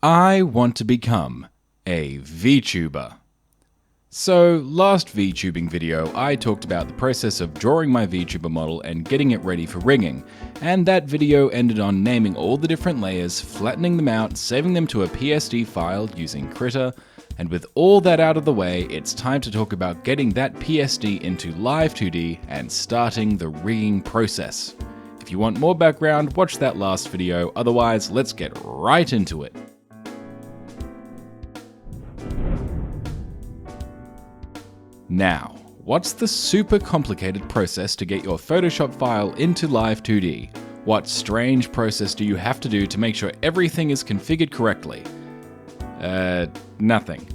I want to become a VTuber. So, last VTubing video, I talked about the process of drawing my VTuber model and getting it ready for rigging, and that video ended on naming all the different layers, flattening them out, saving them to a PSD file using Krita, and with all that out of the way, it's time to talk about getting that PSD into Live 2D and starting the rigging process. If you want more background, watch that last video, otherwise let's get right into it. Now, what's the super complicated process to get your Photoshop file into Live 2D? What strange process do you have to do to make sure everything is configured correctly? Nothing.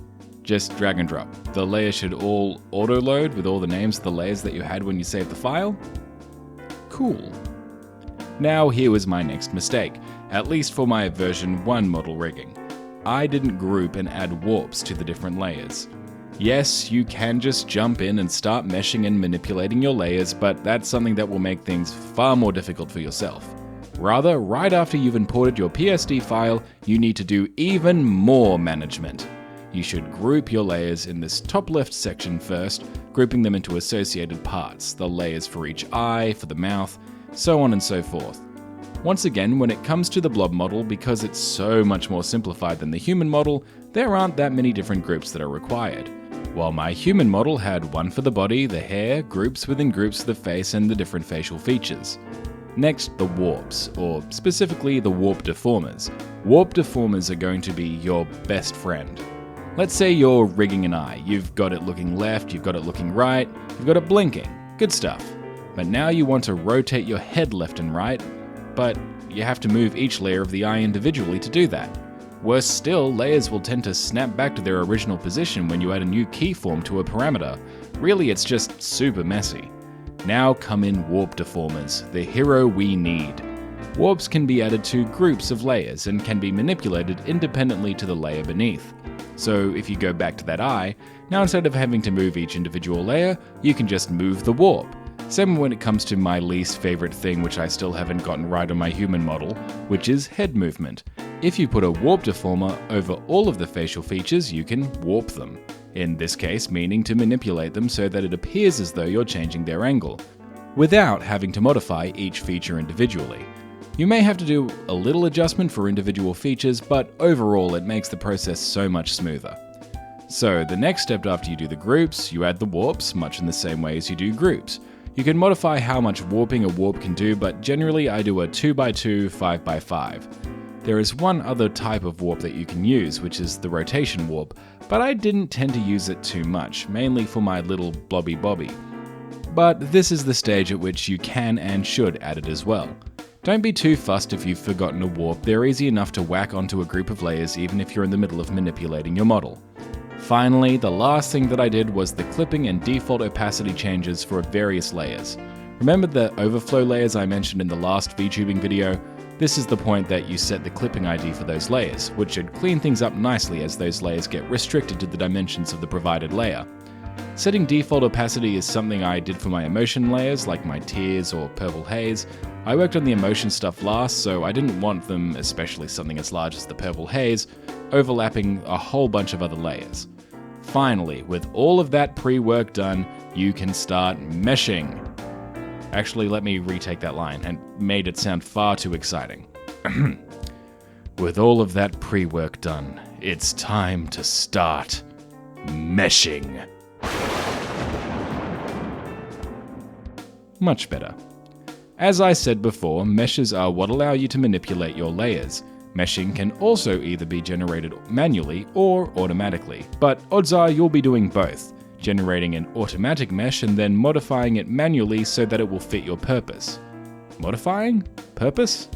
Just drag and drop. The layers should all auto-load with all the names of the layers that you had when you saved the file? Cool. Now here was my next mistake, at least for my version 1 model rigging. I didn't group and add warps to the different layers. Yes, you can just jump in and start meshing and manipulating your layers, but that's something that will make things far more difficult for yourself. Rather, right after you've imported your PSD file, you need to do even more management. You should group your layers in this top left section first, grouping them into associated parts, the layers for each eye, for the mouth, so on and so forth. Once again, when it comes to the blob model, because it's so much more simplified than the human model, there aren't that many different groups that are required. While my human model had one for the body, the hair, groups within groups for the face, and the different facial features. Next, the warps, or specifically the warp deformers. Warp deformers are going to be your best friend. Let's say you're rigging an eye. You've got it looking left, you've got it looking right, you've got it blinking. Good stuff. But now you want to rotate your head left and right, but you have to move each layer of the eye individually to do that. Worse still, layers will tend to snap back to their original position when you add a new keyform to a parameter. Really, it's just super messy. Now come in warp deformers, the hero we need. Warps can be added to groups of layers and can be manipulated independently to the layer beneath. So if you go back to that eye, now instead of having to move each individual layer, you can just move the warp. Same when it comes to my least favorite thing, which I still haven't gotten right on my human model, which is head movement. If you put a warp deformer over all of the facial features, you can warp them. In this case, meaning to manipulate them so that it appears as though you're changing their angle, without having to modify each feature individually. You may have to do a little adjustment for individual features, but overall it makes the process so much smoother. So the next step after you do the groups, you add the warps, much in the same way as you do groups. You can modify how much warping a warp can do, but generally I do a 2x2, 5x5. There is one other type of warp that you can use, which is the rotation warp, but I didn't tend to use it too much, mainly for my little blobby bobby. But this is the stage at which you can and should add it as well. Don't be too fussed if you've forgotten a warp, they're easy enough to whack onto a group of layers even if you're in the middle of manipulating your model. Finally, the last thing that I did was the clipping and default opacity changes for various layers. Remember the overflow layers I mentioned in the last VTubing video? This is the point that you set the clipping ID for those layers, which should clean things up nicely as those layers get restricted to the dimensions of the provided layer. Setting default opacity is something I did for my emotion layers, like my tears or purple haze. I worked on the emotion stuff last, so I didn't want them, especially something as large as the purple haze, overlapping a whole bunch of other layers. Finally, with all of that pre-work done, you can start meshing. Actually, let me retake that line, and made it sound far too exciting. With all of that pre-work done, it's time to start meshing. Much better. As I said before, meshes are what allow you to manipulate your layers. Meshing can also either be generated manually or automatically, but odds are you'll be doing both, generating an automatic mesh and then modifying it manually so that it will fit your purpose. Modifying? Purpose?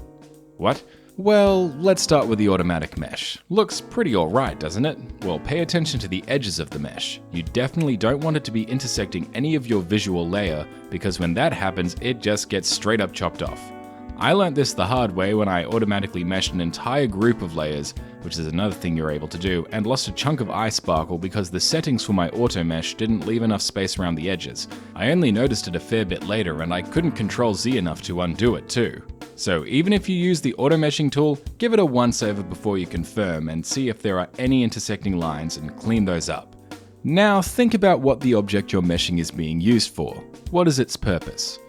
What? Well, let's start with the automatic mesh. Looks pretty alright, doesn't it? Well, pay attention to the edges of the mesh. You definitely don't want it to be intersecting any of your visual layer, because when that happens, it just gets straight up chopped off. I learnt this the hard way when I automatically meshed an entire group of layers, which is another thing you're able to do, and lost a chunk of eye sparkle because the settings for my auto mesh didn't leave enough space around the edges. I only noticed it a fair bit later, and I couldn't Ctrl Z enough to undo it too. So even if you use the auto meshing tool, give it a once over before you confirm and see if there are any intersecting lines and clean those up. Now think about what the object you're meshing is being used for. What is its purpose?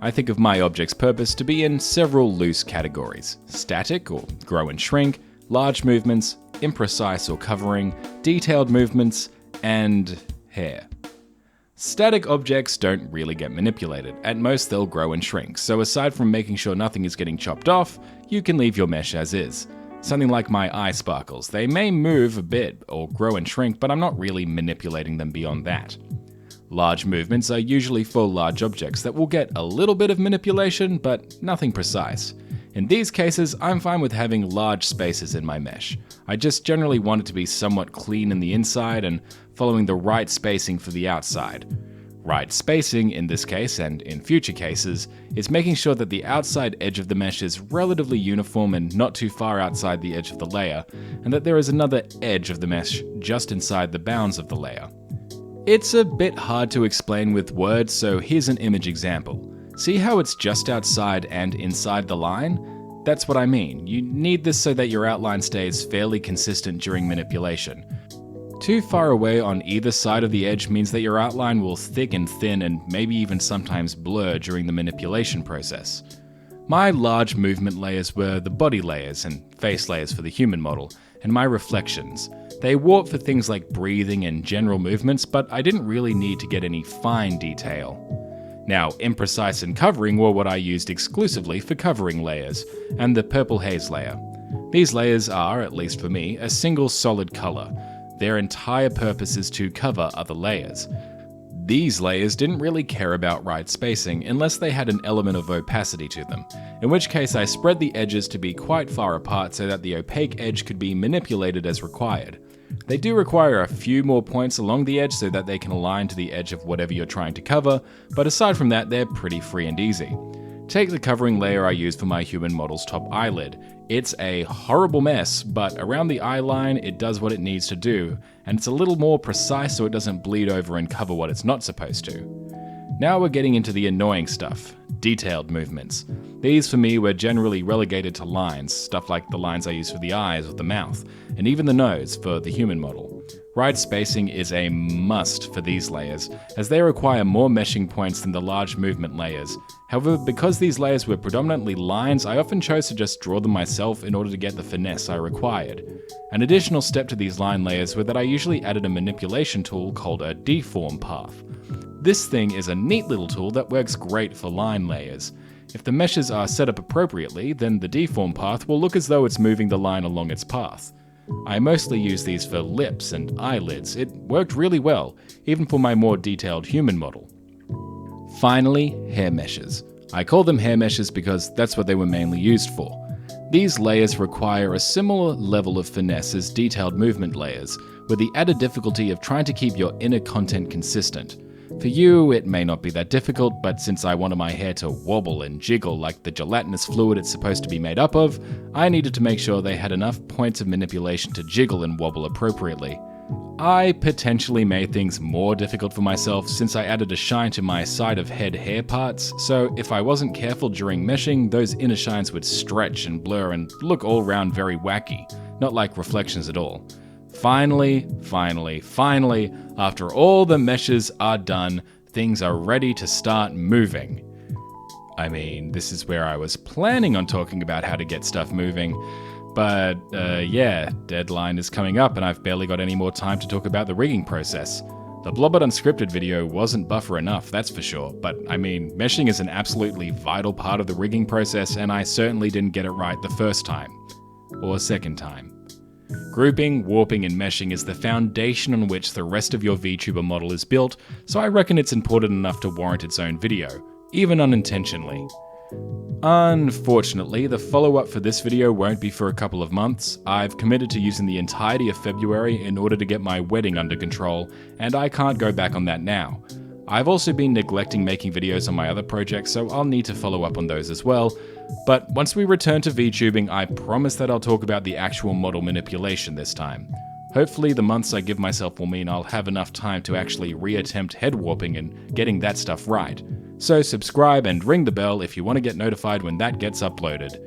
I think of my object's purpose to be in several loose categories: static or grow and shrink, large movements, imprecise or covering, detailed movements, and hair. Static objects don't really get manipulated. At most they'll grow and shrink, so aside from making sure nothing is getting chopped off, you can leave your mesh as is. Something like my eye sparkles. They may move a bit or grow and shrink, but I'm not really manipulating them beyond that. Large movements are usually for large objects that will get a little bit of manipulation, but nothing precise. In these cases, I'm fine with having large spaces in my mesh. I just generally want it to be somewhat clean in the inside and following the right spacing for the outside. Right spacing, in this case and in future cases, is making sure that the outside edge of the mesh is relatively uniform and not too far outside the edge of the layer, and that there is another edge of the mesh just inside the bounds of the layer. It's a bit hard to explain with words, so here's an image example. See how it's just outside and inside the line? That's what I mean. You need this so that your outline stays fairly consistent during manipulation. Too far away on either side of the edge means that your outline will thicken, thin, and maybe even sometimes blur during the manipulation process. My large movement layers were the body layers and face layers for the human model, and my reflections. They warp for things like breathing and general movements, but I didn't really need to get any fine detail. Now, imprecise and covering were what I used exclusively for covering layers, and the purple haze layer. These layers are, at least for me, a single solid color. Their entire purpose is to cover other layers. These layers didn't really care about right spacing unless they had an element of opacity to them, in which case I spread the edges to be quite far apart so that the opaque edge could be manipulated as required. They do require a few more points along the edge so that they can align to the edge of whatever you're trying to cover, but aside from that, they're pretty free and easy. Take the covering layer I used for my human model's top eyelid. It's a horrible mess, but around the eye line it does what it needs to do, and it's a little more precise so it doesn't bleed over and cover what it's not supposed to. Now we're getting into the annoying stuff, detailed movements. These for me were generally relegated to lines, stuff like the lines I use for the eyes or the mouth, and even the nose for the human model. Right spacing is a must for these layers, as they require more meshing points than the large movement layers. However, because these layers were predominantly lines, I often chose to just draw them myself in order to get the finesse I required. An additional step to these line layers was that I usually added a manipulation tool called a deform path. This thing is a neat little tool that works great for line layers. If the meshes are set up appropriately, then the deform path will look as though it's moving the line along its path. I mostly use these for lips and eyelids. It worked really well, even for my more detailed human model. Finally, hair meshes. I call them hair meshes because that's what they were mainly used for. These layers require a similar level of finesse as detailed movement layers, with the added difficulty of trying to keep your inner content consistent. For you, it may not be that difficult, but since I wanted my hair to wobble and jiggle like the gelatinous fluid it's supposed to be made up of, I needed to make sure they had enough points of manipulation to jiggle and wobble appropriately. I potentially made things more difficult for myself since I added a shine to my side of head hair parts, so if I wasn't careful during meshing, those inner shines would stretch and blur and look all round very wacky, not like reflections at all. Finally, after all the meshes are done, things are ready to start moving. I mean, this is where I was planning on talking about how to get stuff moving, but yeah, deadline is coming up and I've barely got any more time to talk about the rigging process. The Blobbit Unscripted video wasn't buffer enough, that's for sure, but I mean, meshing is an absolutely vital part of the rigging process and I certainly didn't get it right the first time. Or second time. Grouping, warping, and meshing is the foundation on which the rest of your Vtuber model is built, so I reckon it's important enough to warrant its own video, even unintentionally. Unfortunately, the follow-up for this video won't be for a couple of months. I've committed to using the entirety of February in order to get my wedding under control, and I can't go back on that now. I've also been neglecting making videos on my other projects, so I'll need to follow up on those as well. But once we return to VTubing, I promise that I'll talk about the actual model manipulation this time. Hopefully the months I give myself will mean I'll have enough time to actually reattempt head warping and getting that stuff right. So subscribe and ring the bell if you want to get notified when that gets uploaded.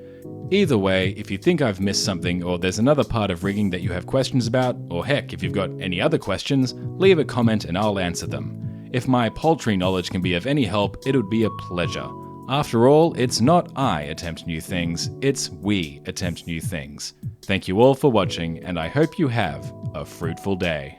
Either way, if you think I've missed something or there's another part of rigging that you have questions about, or heck, if you've got any other questions, leave a comment and I'll answer them. If my poultry knowledge can be of any help, it would be a pleasure. After all, it's not I attempt new things, it's we attempt new things. Thank you all for watching, and I hope you have a fruitful day.